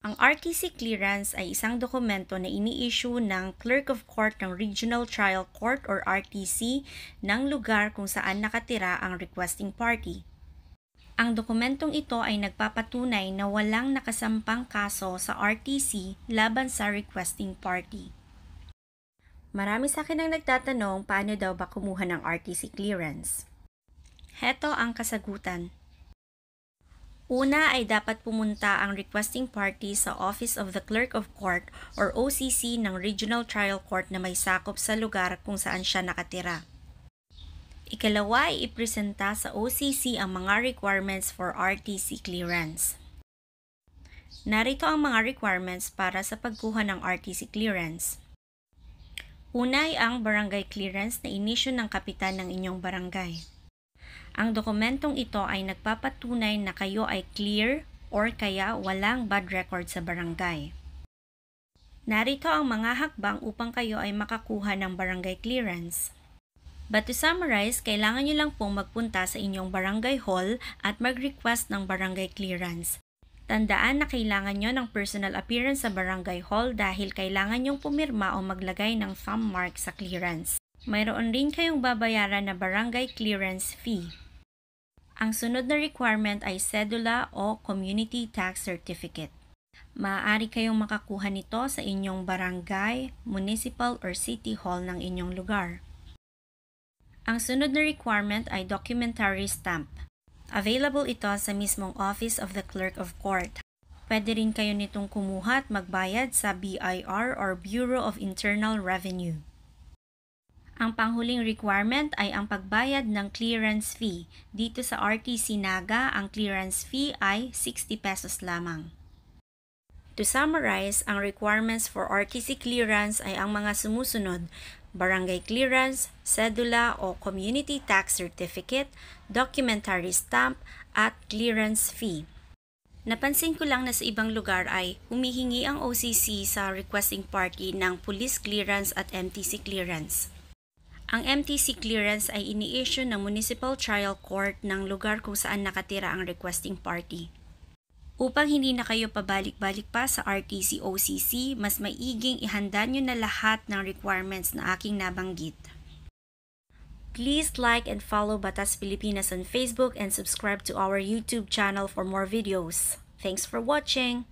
Ang RTC clearance ay isang dokumento na ini-issue ng Clerk of Court ng Regional Trial Court or RTC ng lugar kung saan nakatira ang requesting party. Ang dokumentong ito ay nagpapatunay na walang nakasampang kaso sa RTC laban sa requesting party. Marami sa akin ang nagtatanong paano daw ba kumuha ng RTC clearance. Heto ang kasagutan. Una ay dapat pumunta ang requesting party sa Office of the Clerk of Court or OCC ng Regional Trial Court na may sakop sa lugar kung saan siya nakatira. Ikalawa ay ipresenta sa OCC ang mga requirements for RTC clearance. Narito ang mga requirements para sa pagkuha ng RTC clearance. Una ay ang barangay clearance na inisyu ng kapitan ng inyong barangay. Ang dokumentong ito ay nagpapatunay na kayo ay clear or kaya walang bad record sa barangay. Narito ang mga hakbang upang kayo ay makakuha ng barangay clearance. But to summarize, kailangan nyo lang pong magpunta sa inyong barangay hall at mag-request ng barangay clearance. Tandaan na kailangan nyo ng personal appearance sa barangay hall dahil kailangan nyong pumirma o maglagay ng thumb mark sa clearance. Mayroon rin kayong babayaran na barangay clearance fee. Ang sunod na requirement ay cedula o community tax certificate. Maaari kayong makakuha nito sa inyong barangay, municipal or city hall ng inyong lugar. Ang sunod na requirement ay documentary stamp. Available ito sa mismong Office of the Clerk of Court. Pwede rin kayo nitong kumuha at magbayad sa BIR or Bureau of Internal Revenue. Ang panghuling requirement ay ang pagbayad ng clearance fee. Dito sa RTC Naga, ang clearance fee ay 60 pesos lamang. To summarize, ang requirements for RTC clearance ay ang mga sumusunod: barangay clearance, cedula o community tax certificate, documentary stamp, at clearance fee. Napansin ko lang na sa ibang lugar ay humihingi ang OCC sa requesting party ng police clearance at MTC clearance. Ang MTC clearance ay ini-issue ng Municipal Trial Court ng lugar kung saan nakatira ang requesting party. Upang hindi na kayo pabalik-balik pa sa RTC OCC, mas maiging ihanda nyo na lahat ng requirements na aking nabanggit. Please like and follow Batas Pilipinas on Facebook and subscribe to our YouTube channel for more videos. Thanks for watching!